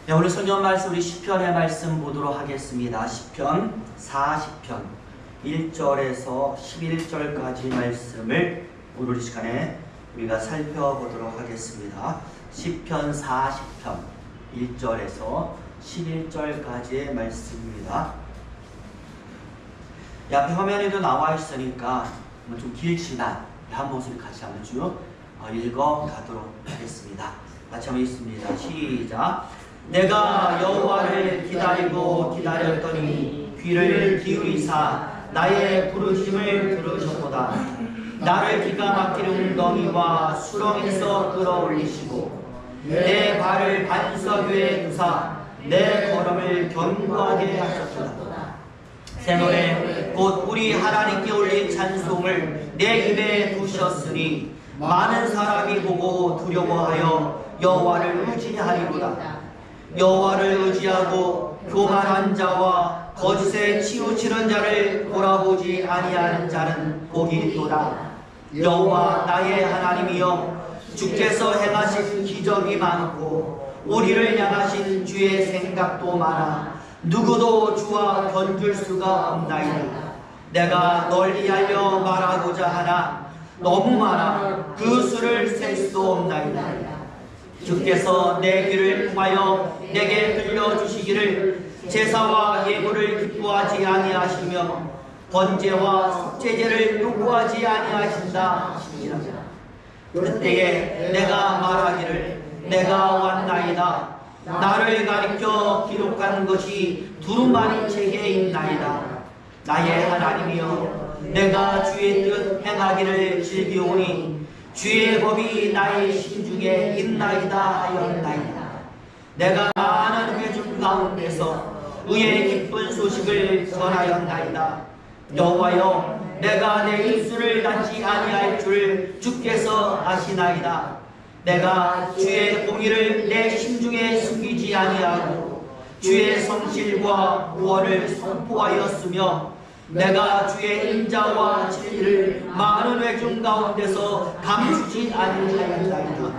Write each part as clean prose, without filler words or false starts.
네, 오늘 성경 말씀 우리 시편의 말씀 보도록 하겠습니다. 시편 40편 1절에서 11절까지 말씀을 오늘 이 시간에 우리가 살펴보도록 하겠습니다. 시편 40편 1절에서 11절까지의 말씀입니다. 앞에 화면에도 나와 있으니까 좀 길지만 한 모습 같이 한번 쭉 읽어 가도록 하겠습니다. 같이 한번 읽습니다. 시작. 내가 여호와를 기다리고 기다렸더니 귀를 기울이사 나의 부르심을 들으셨도다. 나를 기가 막히는 웅덩이와 수렁에서 끌어올리시고 내 발을 반석 위에 두사 내 걸음을 견고하게 하셨도다. 새 노래 곧 우리 하나님께 올린 찬송을 내 입에 두셨으니 많은 사람이 보고 두려워하여 여호와를 의지하리로다. 여호와를 의지하고 교만한 자와 거짓에 치우치는 자를 돌아보지 아니하는 자는 복이 있도다. 여호와 나의 하나님이여, 주께서 행하신 기적이 많고 우리를 향하신 주의 생각도 많아 누구도 주와 견줄 수가 없나이다. 내가 널리 알려 말하고자 하나 너무 많아 그 수를 셀 수도 없나이다. 주께서 내 귀를 통하여 내게 들려주시기를 제사와 예물을 기뻐하지 아니하시며 번제와 속죄제를 요구하지 아니하신다 하시니라. 그때에 내가 말하기를 내가 왔나이다. 나를 가리켜 기록한 것이 두루마리 책에 있나이다. 나의 하나님이여, 내가 주의 뜻 행하기를 즐기오니 주의 법이 나의 심중에 있나이다 하였나이다. 내가 많은 회중 가운데서 의의 기쁜 소식을 전하였나이다. 여호와여, 내가 내 입술을 닫지 아니할 줄 주께서 아시나이다. 내가 주의 공의를 내 심중에 숨기지 아니하고 주의 성실과 구원을 선포하였으며 내가 주의 인자와 진리를 많은 회중 가운데서 감추지 아니하였나이다.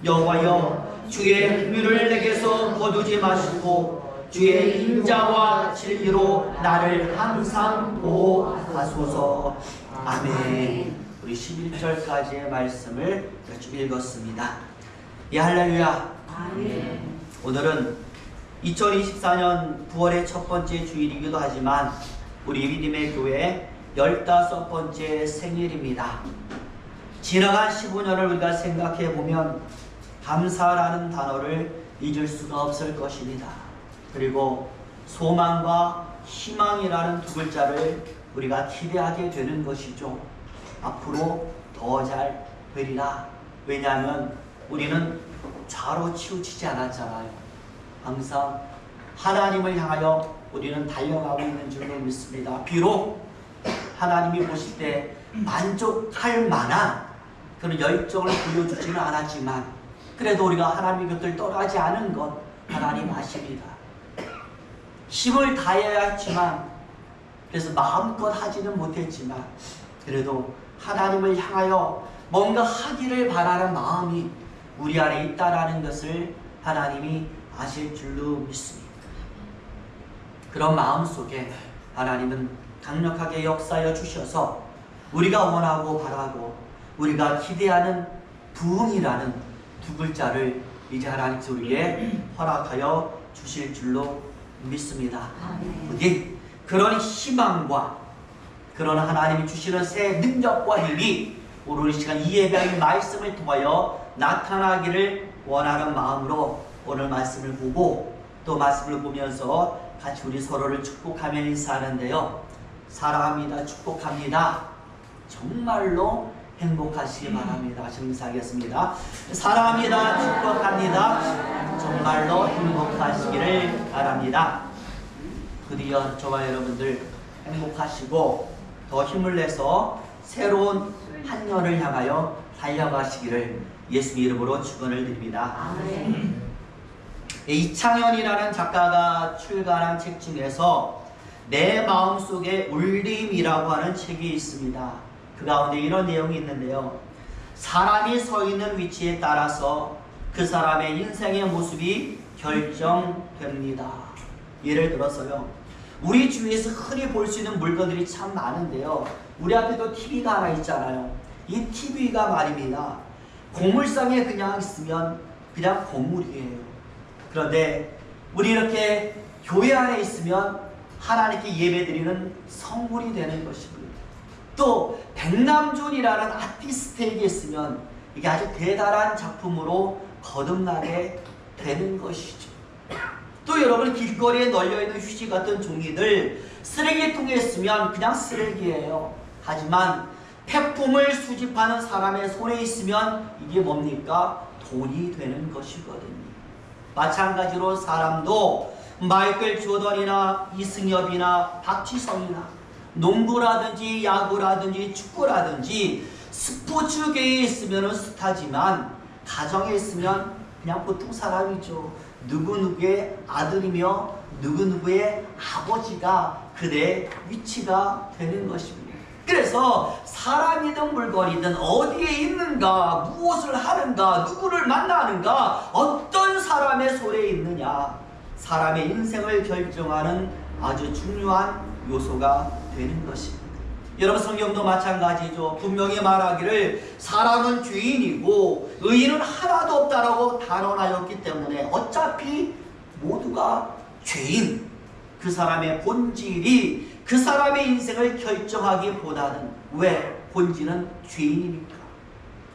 여호와여, 주의 긍휼을 내게서 거두지 마시고 주의 인자와 진리로 나를 항상 보호하소서. 아멘. 우리 11절까지의 말씀을 쭉 읽었습니다. 예, 할렐루야. 아멘. 오늘은 2024년 9월의 첫 번째 주일이기도 하지만 우리 믿음의 교회 15번째 생일입니다. 지나간 15년을 우리가 생각해 보면 감사라는 단어를 잊을 수가 없을 것입니다. 그리고 소망과 희망이라는 두 글자를 우리가 기대하게 되는 것이죠. 앞으로 더 잘 되리라. 왜냐하면 우리는 좌로 치우치지 않았잖아요. 항상 하나님을 향하여 우리는 달려가고 있는 줄로 믿습니다. 비록 하나님이 보실 때 만족할 만한 그런 열정을 보여주지는 않았지만 그래도 우리가 하나님 곁을 떠나지 않은 것 하나님 아십니다. 힘을 다해야 했지만 그래서 마음껏 하지는 못했지만 그래도 하나님을 향하여 뭔가 하기를 바라는 마음이 우리 안에 있다라는 것을 하나님이 아실 줄로 믿습니다. 그런 마음 속에 하나님은 강력하게 역사하여 주셔서 우리가 원하고 바라고 우리가 기대하는 부흥이라는 두 글자를 이제 하나님께서 우리에게 허락하여 주실 줄로 믿습니다. 부디 그런 희망과 그런 하나님이 주시는 새 능력과 힘이 오늘 이 시간 이 예배의 말씀을 통하여 나타나기를 원하는 마음으로 오늘 말씀을 보고 또 말씀을 보면서 같이 우리 서로를 축복하며 인사하는데요. 사랑합니다. 축복합니다. 정말로 행복하시기 바랍니다. 인사하겠습니다. 사랑합니다. 축복합니다. 정말로 행복하시기를 바랍니다. 드디어 저와 여러분들 행복하시고 더 힘을 내서 새로운 한 년을 향하여 달려가시기를 예수 이름으로 축원을 드립니다. 아멘. 이창현이라는 작가가 출간한 책 중에서 내 마음속에 울림이라고 하는 책이 있습니다. 그 가운데 이런 내용이 있는데요. 사람이 서 있는 위치에 따라서 그 사람의 인생의 모습이 결정됩니다. 예를 들어서요, 우리 주위에서 흔히 볼 수 있는 물건들이 참 많은데요, 우리 앞에도 TV가 하나 있잖아요. 이 TV가 말입니다, 고물상에 그냥 있으면 그냥 고물이에요. 그런데 우리 이렇게 교회 안에 있으면 하나님께 예배드리는 성물이 되는 것입니다. 또 백남준이라는 아티스트에게 있으면 이게 아주 대단한 작품으로 거듭나게 되는 것이죠. 또 여러분, 길거리에 널려있는 휴지 같은 종이들 쓰레기통에 있으면 그냥 쓰레기예요. 하지만 폐품을 수집하는 사람의 손에 있으면 이게 뭡니까? 돈이 되는 것이거든요. 마찬가지로 사람도 마이클 조던이나 이승엽이나 박지성이나 농구라든지 야구라든지 축구라든지 스포츠계에 있으면 스타지만 가정에 있으면 그냥 보통 사람이죠. 누구누구의 아들이며 누구누구의 아버지가 그의 위치가 되는 것입니다. 그래서 사람이든 물건이든 어디에 있는가, 무엇을 하는가, 누구를 만나는가, 어떤 사람의 손에 있느냐, 사람의 인생을 결정하는 아주 중요한 요소가 되는 것입니다. 여러분, 성경도 마찬가지죠. 분명히 말하기를 사람은 죄인이고 의인은 하나도 없다라고 단언하였기 때문에 어차피 모두가 죄인, 그 사람의 본질이 그 사람의 인생을 결정하기보다는, 왜? 본질은 죄인이니까.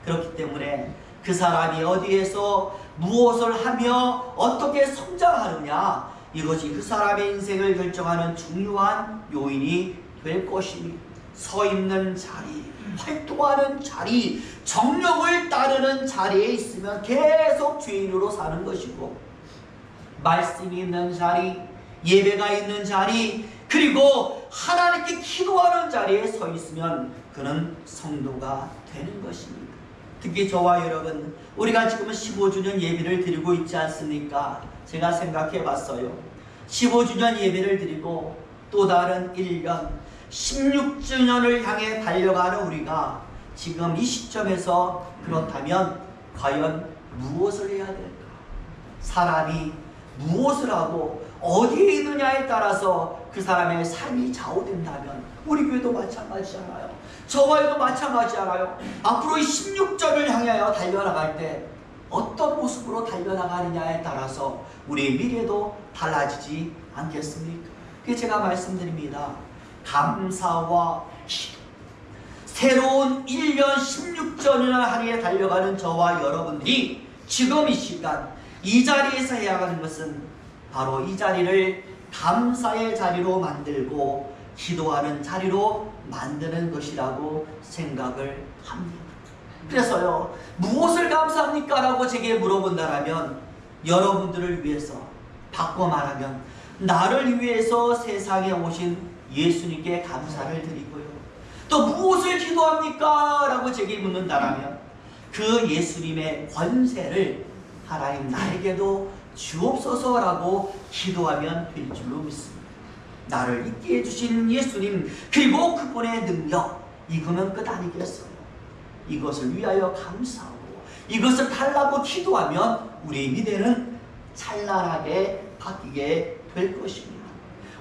그렇기 때문에 그 사람이 어디에서 무엇을 하며 어떻게 성장하느냐, 이것이 그 사람의 인생을 결정하는 중요한 요인이 될 것이니, 서 있는 자리, 활동하는 자리, 정령을 따르는 자리에 있으면 계속 죄인으로 사는 것이고, 말씀이 있는 자리, 예배가 있는 자리, 그리고 하나님께 기도하는 자리에 서 있으면 그는 성도가 되는 것입니다. 특히 저와 여러분, 우리가 지금 15주년 예배를 드리고 있지 않습니까? 제가 생각해 봤어요. 15주년 예배를 드리고 또 다른 1년 16주년을 향해 달려가는 우리가 지금 이 시점에서 그렇다면 과연 무엇을 해야 될까? 사람이 무엇을 하고 어디에 있느냐에 따라서 그 사람의 삶이 좌우된다면 우리 교회도 마찬가지잖아요. 저와도 마찬가지잖아요. 앞으로 이 16절을 향하여 달려나갈 때 어떤 모습으로 달려나가느냐에 따라서 우리의 미래도 달라지지 않겠습니까? 그래서 제가 말씀드립니다. 감사와 기도. 새로운 1년 16절이나 한 해에 달려가는 저와 여러분들이 지금 이 시간 이 자리에서 해야 하는 것은 바로 이 자리를 감사의 자리로 만들고 기도하는 자리로 만드는 것이라고 생각을 합니다. 그래서요, 무엇을 감사합니까? 라고 제게 물어본다면 여러분들을 위해서, 바꿔 말하면 나를 위해서 세상에 오신 예수님께 감사를 드리고요, 또 무엇을 기도합니까? 라고 제게 묻는다면 그 예수님의 권세를 하나님 나에게도 주옵소서라고 기도하면 될 줄로 믿습니다. 나를 있게 해주신 예수님, 그리고 그분의 능력, 이거면 끝 아니겠어요? 이것을 위하여 감사하고 이것을 달라고 기도하면 우리의 미래는 찬란하게 바뀌게 될 것입니다.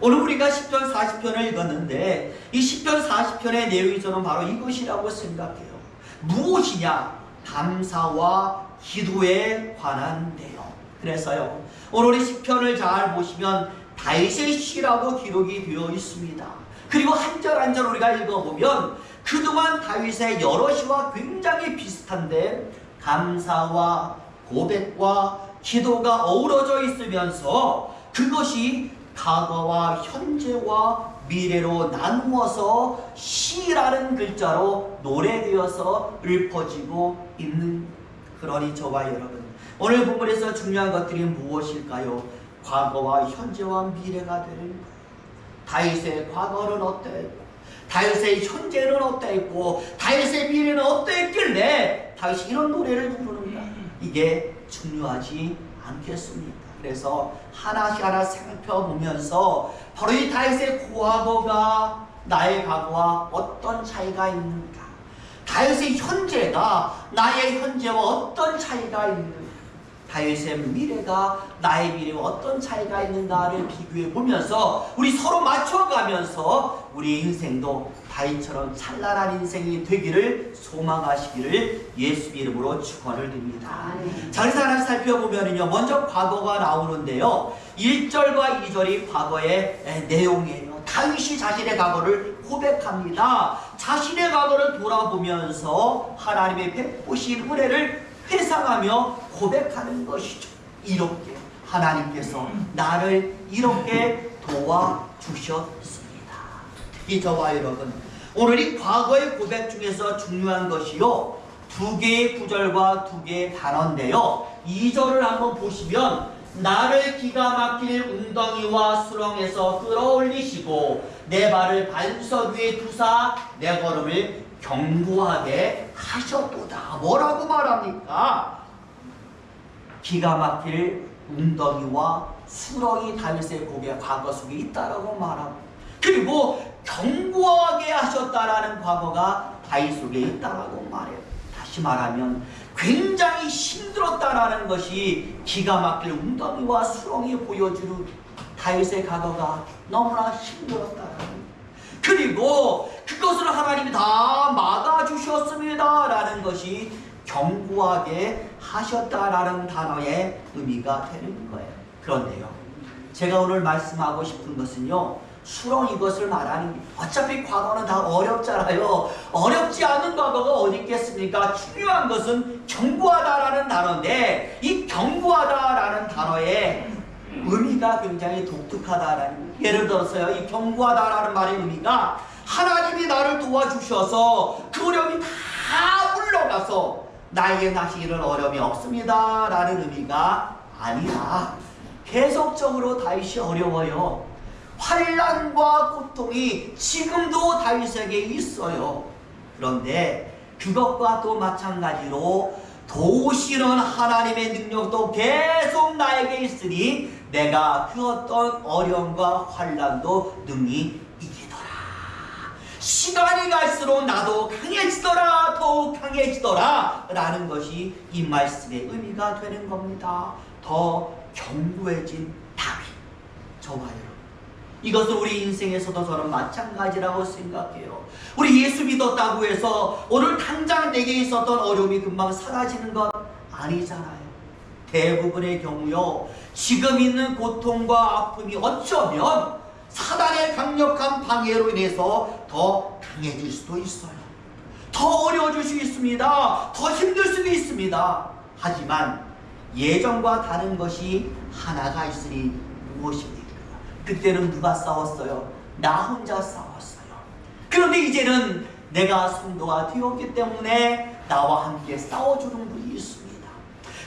오늘 우리가 10편 40편을 읽었는데 이 10편 40편의 내용이 저는 바로 이것이라고 생각해요. 무엇이냐? 감사와 기도에 관한 내용. 그래서요, 오늘 이 10편을 잘 보시면 다윗의 시라고 기록이 되어 있습니다. 그리고 한 절 한 절 우리가 읽어보면 그동안 다윗의 여러 시와 굉장히 비슷한데 감사와 고백과 기도가 어우러져 있으면서 그것이 과거와 현재와 미래로 나누어서 시라는 글자로 노래되어서 읊어지고 있는, 그러니 저와 여러분, 오늘 본문에서 중요한 것들이 무엇일까요? 과거와 현재와 미래가 되는 거예요. 다윗의 과거는 어떠했고 다윗의 현재는 어떠했고 다윗의 미래는 어떠했길래 다윗이 이런 노래를 부르는가? 이게 중요하지 않겠습니까? 그래서 하나씩 하나 살펴보면서 바로 이 다윗의 과거가 나의 과거와 어떤 차이가 있는가, 다윗의 현재가 나의 현재와 어떤 차이가 있는가, 다윗의 미래가 나의 미래와 어떤 차이가 있는가를 비교해 보면서 우리 서로 맞춰가면서 우리 인생도 다윗처럼 찬란한 인생이 되기를 소망하시기를 예수 이름으로 축원을 드립니다. 자, 그래서 하나 살펴보면요, 먼저 과거가 나오는데요, 1절과 2절이 과거의 내용이에요. 다윗이 자신의 과거를 고백합니다. 자신의 과거를 돌아보면서 하나님의 베푸신 은혜를 회상하며 고백하는 것이죠. 이렇게 하나님께서 나를 이렇게 도와주셨습니다. 특히 저와 여러분, 오늘 이 과거의 고백 중에서 중요한 것이요, 두 개의 구절과 두 개의 단어인데요, 2절을 한번 보시면 나를 기가 막힐 웅덩이와 수렁에서 끌어올리시고 내 발을 반석 위에 두사 내 걸음을 견고하게 하셨도다. 뭐라고 말합니까? 기가 막힐 웅덩이와 수렁이 다윗의 고개 과거 속에 있다라고 말하고, 그리고 견고하게 하셨다라는 과거가 다윗 속에 있다라고 말해요. 다시 말하면 굉장히 힘들었다라는 것이 기가 막힐 웅덩이와 수렁이 보여주는 다윗의 과거가 너무나 힘들었다라는, 그리고 그것을 하나님이 다 막아주셨습니다 라는 것이 견고하게 하셨다라는 단어의 의미가 되는 거예요. 그런데요, 제가 오늘 말씀하고 싶은 것은요, 수렁 이것을 말하는 게, 어차피 과거는 다 어렵잖아요. 어렵지 않은 과거가 어디 있겠습니까? 중요한 것은 견고하다라는 단어인데, 이 견고하다라는 단어의 의미가 굉장히 독특하다라는, 예를 들어서요, 이 견고하다라는 말의 의미가 하나님이 나를 도와주셔서 그 어려움이 다 물러가서 나에게 다시 이런 어려움이 없습니다 라는 의미가 아니라, 계속적으로 다윗이 어려워요. 환난과 고통이 지금도 다윗에게 있어요. 그런데 그것과 또 마찬가지로 도우시는 하나님의 능력도 계속 나에게 있으니 내가 그 어떤 어려움과 환난도 능히 이기더라. 시간이 갈수록 나도 강해지더라, 더욱 강해지더라 라는 것이 이 말씀의 의미가 되는 겁니다. 더 견고해진 다윗. 저와 여러분, 이것은 우리 인생에서도 저는 마찬가지라고 생각해요. 우리 예수 믿었다고 해서 오늘 당장 내게 있었던 어려움이 금방 사라지는 건 아니잖아요. 대부분의 경우요, 지금 있는 고통과 아픔이 어쩌면 사단의 강력한 방해로 인해서 더 강해질 수도 있어요. 더 어려워질 수 있습니다. 더 힘들 수도 있습니다. 하지만 예전과 다른 것이 하나가 있으니 무엇입니까? 그때는 누가 싸웠어요? 나 혼자 싸웠어요. 그런데 이제는 내가 성도가 되었기 때문에 나와 함께 싸워주는 분이 있습니다.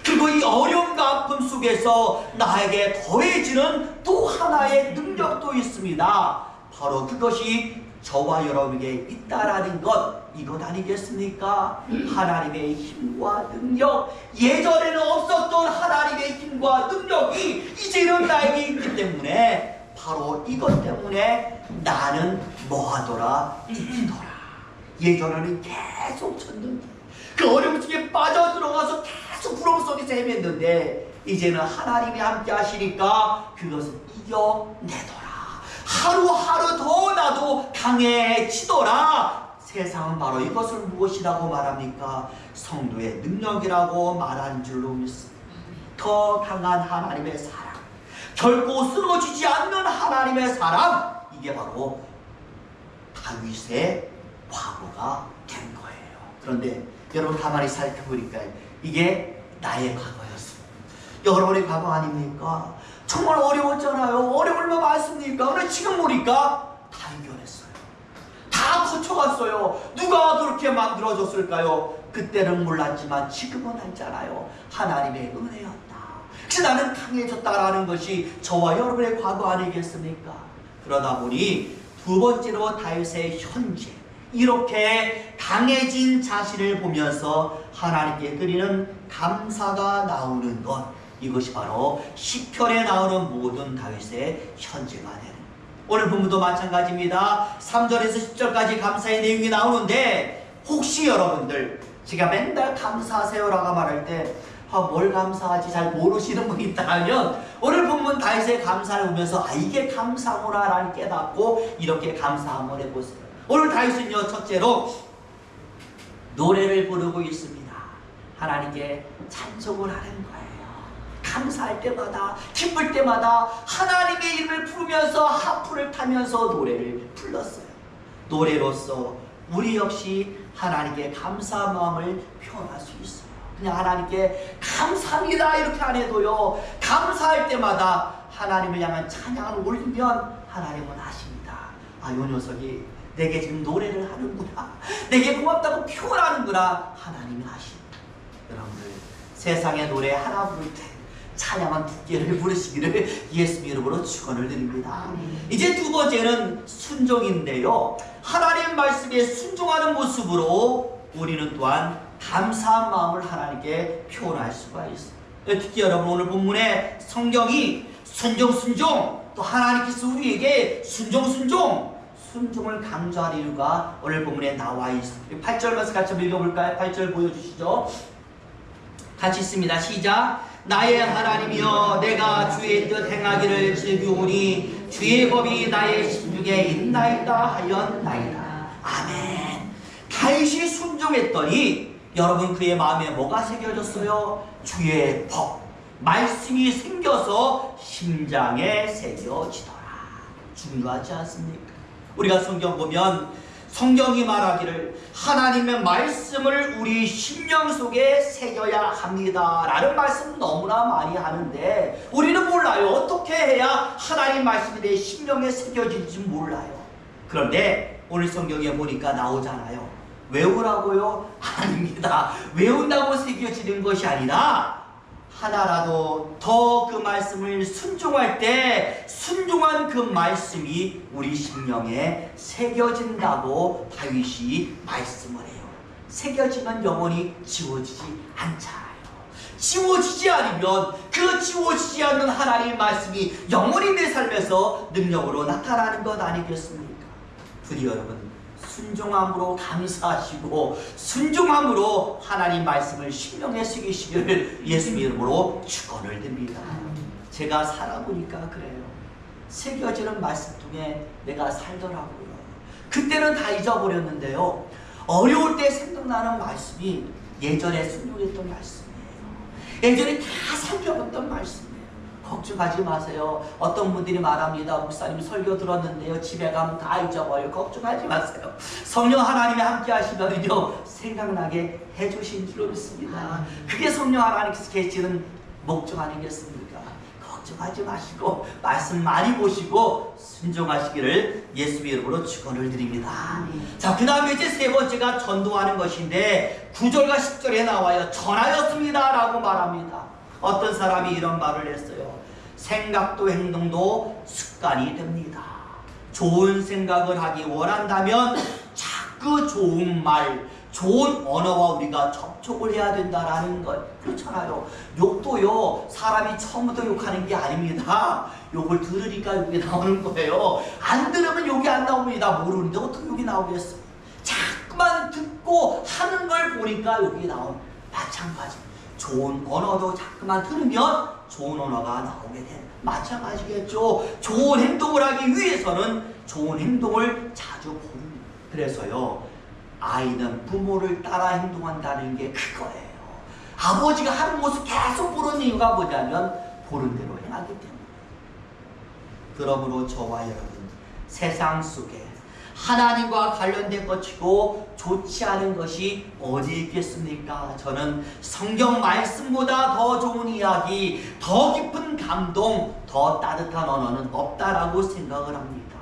그리고 이 어려움과 아픔 속에서 나에게 더해지는 또 하나의 능력도 있습니다. 바로 그것이 저와 여러분에게 있다라는 것, 이것 아니겠습니까? 하나님의 힘과 능력, 예전에는 없었던 하나님의 힘과 능력이 이제는 나에게 있기 때문에, 바로 이것 때문에 나는 뭐하더라? 이기더라. 예전에는 계속 쳤는데, 그 어려움 속에 빠져들어가서 계속 부러움 속에서 헤맸는데, 이제는 하나님이 함께 하시니까 그것을 이겨내더라. 하루하루 더 나도 강해지더라. 세상은 바로 이것을 무엇이라고 말합니까? 성도의 능력이라고 말한 줄로 믿습니다. 더 강한 하나님의 사랑, 결코 쓰러지지 않는 하나님의 사랑, 이게 바로 다윗의 과거가 된 거예요. 그런데 여러분 가만히 살펴보니까 이게 나의 과거였습니다. 여러분의 과거 아닙니까? 정말 어려웠잖아요. 어려울만 많습니까? 근데 지금 보니까 다 이겨냈어요. 다 거쳐갔어요. 누가 그렇게 만들어줬을까요? 그때는 몰랐지만 지금은 알잖아요. 하나님의 은혜였다. 그래서 나는 강해졌다라는 것이 저와 여러분의 과거 아니겠습니까? 그러다 보니 두 번째로 다윗의 현재, 이렇게 강해진 자신을 보면서 하나님께 드리는 감사가 나오는 것, 이것이 바로 시편에 나오는 모든 다윗의 현재가 되는, 오늘 본문도 마찬가지입니다. 3절에서 10절까지 감사의 내용이 나오는데, 혹시 여러분들 제가 맨날 감사하세요라고 말할 때 뭘 감사하지 잘 모르시는 분이 있다면 오늘 본문 다윗의 감사를 보면서 이게 감사구나라는 깨닫고 이렇게 감사 한번 해보세요. 오늘 다윗은요, 첫째로 노래를 부르고 있습니다. 하나님께 찬송을 하는 거예요. 감사할 때마다, 기쁠 때마다 하나님의 이름을 부르면서 하프를 타면서 노래를 불렀어요. 노래로서 우리 역시 하나님께 감사한 마음을 표현할 수 있어요. 그냥 하나님께 감사합니다 이렇게 안 해도요, 감사할 때마다 하나님을 향한 찬양을 올리면 하나님은 아십니다. 요 녀석이 내게 지금 노래를 하는구나, 내게 고맙다고 표현하는구나, 하나님이 아십니다. 여러분들, 세상의 노래 하나 부를 때 찬양한 두 개를 부르시기를 예수님 이름으로 축원을 드립니다. 이제 두 번째는 순종인데요, 하나님 말씀에 순종하는 모습으로 우리는 또한 감사한 마음을 하나님께 표현할 수가 있어요. 특히 여러분, 오늘 본문에 성경이 순종, 또 하나님께서 우리에게 순종을 강조할 이유가 오늘 본문에 나와 있습니다. 8절 말씀 같이 읽어볼까요? 8절 보여주시죠. 같이 있습니다. 시작. 나의 하나님이여, 내가 주의 뜻 행하기를 즐기오니 주의 법이 나의 심중에 있나이다 하였나이다. 아멘. 다윗이 순종했더니 여러분, 그의 마음에 뭐가 새겨졌어요? 주의 법, 말씀이 생겨서 심장에 새겨지더라. 중요하지 않습니까? 우리가 성경 보면 성경이 말하기를 하나님의 말씀을 우리 심령 속에 새겨야 합니다 라는 말씀 너무나 많이 하는데 우리는 몰라요. 어떻게 해야 하나님 말씀이 내 심령에 새겨질지 몰라요. 그런데 오늘 성경에 보니까 나오잖아요. 외우라고요? 아닙니다. 외운다고 새겨지는 것이 아니라 하나라도 더 그 말씀을 순종할 때 순종한 그 말씀이 우리 심령에 새겨진다고 다윗이 말씀을 해요. 새겨지면 영원히 지워지지 않잖아요. 지워지지 않으면 그 지워지지 않는 하나님의 말씀이 영원히 내 삶에서 능력으로 나타나는 것 아니겠습니까? 부디 여러분, 순종함으로 감사하시고 순종함으로 하나님 말씀을 심령에 새기시기를 예수님 이름으로 축원을 드립니다. 제가 살아보니까 그래요. 새겨지는 말씀 중에 내가 살더라고요. 그때는 다 잊어버렸는데요, 어려울 때 생각나는 말씀이 예전에 순종했던 말씀이에요. 예전에 다 살펴봤던 말씀이에요. 걱정하지 마세요. 어떤 분들이 말합니다. 목사님 설교 들었는데요, 집에 가면 다 잊어버려요. 걱정하지 마세요. 성령 하나님이 함께 하시면요, 생각나게 해주신 줄로 믿습니다. 그게 성령 하나님께서 계시는 목적 아니겠습니까? 걱정하지 마시고 말씀 많이 보시고 순종하시기를 예수 이름으로 축원을 드립니다. 자, 그 다음에 이제 세 번째가 전도하는 것인데 9절과 10절에 나와요. 전하였습니다 라고 말합니다. 어떤 사람이 이런 말을 했어요. 생각도 행동도 습관이 됩니다. 좋은 생각을 하기 원한다면 자꾸 좋은 말, 좋은 언어와 우리가 접촉을 해야 된다라는 것. 그렇잖아요. 욕도요, 사람이 처음부터 욕하는 게 아닙니다. 욕을 들으니까 욕이 나오는 거예요. 안 들으면 욕이 안 나옵니다. 모르는데 어떻게 욕이 나오겠어요? 자꾸만 듣고 하는 걸 보니까 욕이 나오는, 마찬가지. 좋은 언어도 자꾸만 들으면 좋은 언어가 나오게 된, 마찬가지겠죠. 좋은 행동을 하기 위해서는 좋은 행동을 자주 보는. 그래서요, 아이는 부모를 따라 행동한다는 게 그거예요. 아버지가 하는 모습 계속 보는 이유가 뭐냐면 보는 대로 행하기 때문에. 그러므로 저와 여러분, 세상 속에 하나님과 관련된 것이고 좋지 않은 것이 어디 있겠습니까? 저는 성경 말씀보다 더 좋은 이야기, 더 깊은 감동, 더 따뜻한 언어는 없다라고 생각을 합니다.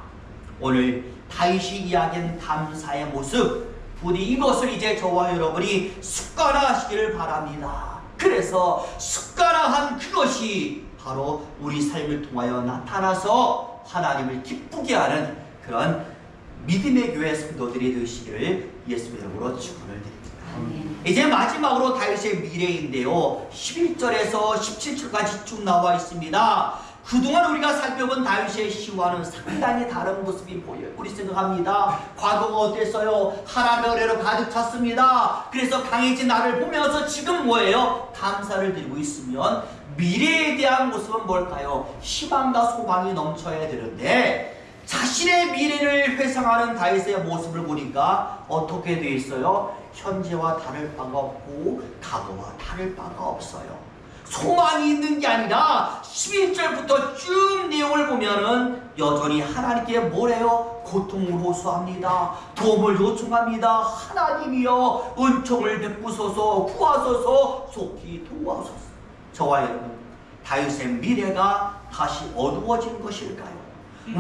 오늘 다윗이 이야기한 감사의 모습, 부디 이것을 이제 저와 여러분이 습관화하시기를 바랍니다. 그래서 습관화한 그것이 바로 우리 삶을 통하여 나타나서 하나님을 기쁘게 하는 그런 믿음의 교회 성도들이 되시기를 예수 이름으로 축원을 드립니다. 이제 마지막으로 다윗의 미래인데요, 11절에서 17절까지 쭉 나와 있습니다. 그동안 우리가 살펴본 다윗의 시와는 상당히 다른 모습이 보여요. 우리 생각합니다. 과거가 어땠어요? 하나님의 은혜로 가득 찼습니다. 그래서 강해진 나를 보면서 지금 뭐예요? 감사를 드리고 있으면 미래에 대한 모습은 뭘까요? 희망과 소망이 넘쳐야 되는데 자신의 미래를 회상하는 다윗의 모습을 보니까 어떻게 되어 있어요? 현재와 다를 바가 없고 과거와 다를 바가 없어요. 소망이 있는 게 아니라 11절부터 쭉 내용을 보면은 여전히 하나님께 뭐래요? 고통을 호소합니다. 도움을 요청합니다. 하나님이여 은총을 베푸소서, 구하소서, 속히 도와소서. 저와 여러분, 다윗의 미래가 다시 어두워진 것일까요?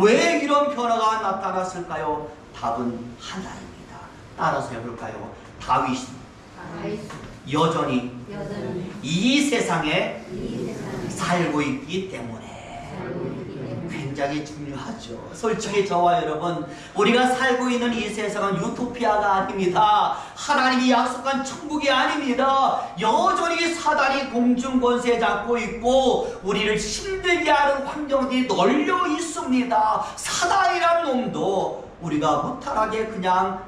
왜 이런 변화가 나타났을까요? 답은 하나입니다. 따라서 해볼까요? 다윗은 여전히 이 세상에 살고 있기 때문에 굉장히 중요하죠. 솔직히 저와 여러분, 우리가 살고 있는 이 세상은 유토피아가 아닙니다. 하나님이 약속한 천국이 아닙니다. 여전히 사단이 공중권세 잡고 있고 우리를 힘들게 하는 환경이 널려 있습니다. 사단이란 놈도 우리가 무탈하게 그냥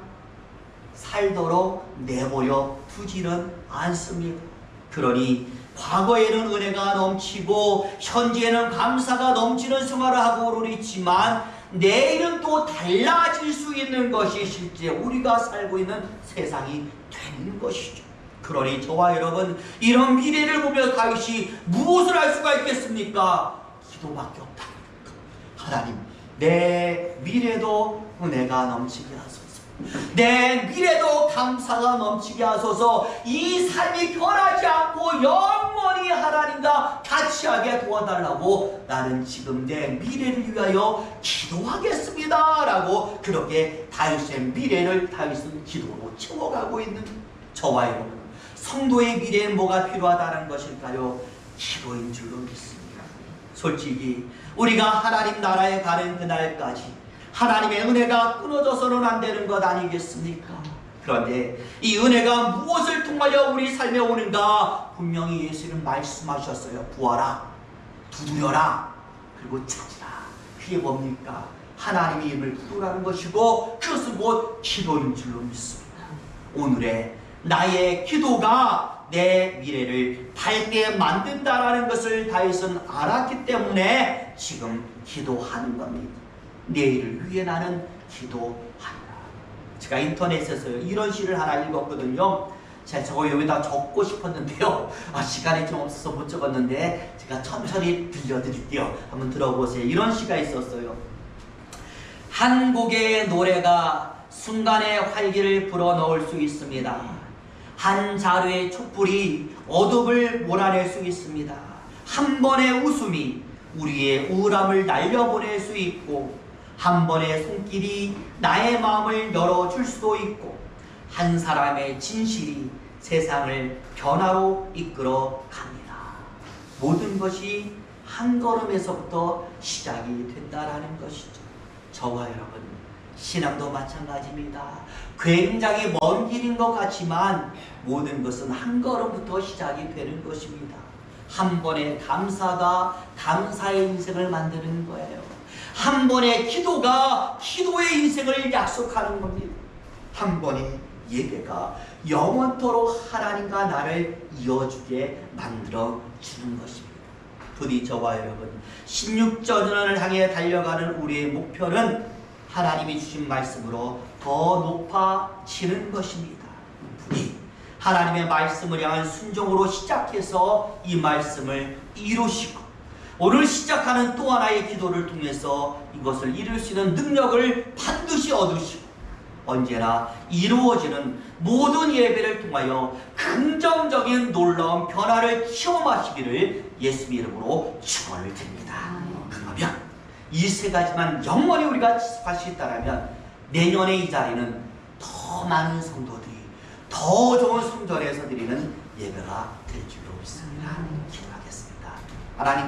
살도록 내버려 두지는 않습니다. 그러니 과거에는 은혜가 넘치고 현재는 감사가 넘치는 생활을 하고 있지만 내일은 또 달라질 수 있는 것이 실제 우리가 살고 있는 세상이 되는 것이죠. 그러니 저와 여러분, 이런 미래를 보며 다윗이 무엇을 할 수가 있겠습니까? 기도밖에 없다. 하나님, 내 미래도 은혜가 넘치게 하소서. 내 미래도 감사가 넘치게 하소서. 이 삶이 변하지 않고 영원히 하나님과 같이 하게 도와달라고 나는 지금 내 미래를 위하여 기도하겠습니다 라고 그렇게 다윗의 미래를 다윗은 기도로 채워가고 있는 저와 여러분, 성도의 미래에 뭐가 필요하다는 것일까요? 기도인 줄로 믿습니다. 솔직히 우리가 하나님 나라에 가는 그날까지 하나님의 은혜가 끊어져서는 안 되는 것 아니겠습니까? 그런데 이 은혜가 무엇을 통하여 우리 삶에 오는가? 분명히 예수는 말씀하셨어요. 구하라, 두드려라, 그리고 찾으라. 그게 뭡니까? 하나님의 이름을 부르라는 것이고 그것은 곧 기도인 줄로 믿습니다. 오늘의 나의 기도가 내 미래를 밝게 만든다라는 것을 다윗은 알았기 때문에 지금 기도하는 겁니다. 내일을 위해 나는 기도한다. 제가 인터넷에서 이런 시를 하나 읽었거든요. 제가 저거 여기다 적고 싶었는데요. 시간이 좀 없어서 못 적었는데 제가 천천히 들려드릴게요. 한번 들어보세요. 이런 시가 있었어요. 한 곡의 노래가 순간의 활기를 불어넣을 수 있습니다. 한 자루의 촛불이 어둠을 몰아낼 수 있습니다. 한 번의 웃음이 우리의 우울함을 날려보낼 수 있고 한 번의 손길이 나의 마음을 열어줄 수도 있고 한 사람의 진실이 세상을 변화로 이끌어 갑니다. 모든 것이 한 걸음에서부터 시작이 된다라는 것이죠. 저와 여러분, 신앙도 마찬가지입니다. 굉장히 먼 길인 것 같지만 모든 것은 한 걸음부터 시작이 되는 것입니다. 한 번의 감사가 감사의 인생을 만드는 거예요. 한 번의 기도가 기도의 인생을 약속하는 겁니다. 한 번의 예배가 영원토록 하나님과 나를 이어주게 만들어 주는 것입니다. 부디 저와 여러분, 16전을 향해 달려가는 우리의 목표는 하나님이 주신 말씀으로 더 높아지는 것입니다. 부디 하나님의 말씀을 향한 순종으로 시작해서 이 말씀을 이루시고 오늘 시작하는 또 하나의 기도를 통해서 이것을 이룰 수 있는 능력을 반드시 얻으시고 언제나 이루어지는 모든 예배를 통하여 긍정적인 놀라운 변화를 체험하시기를 예수의 이름으로 축원을 드립니다. 그러면 이 세 가지만 영원히 우리가 지속할 수 있다면 내년에 이 자리는 더 많은 성도들이 더 좋은 성전에서 드리는 예배가 될 줄로 믿습니다. 기도하겠습니다. 하나님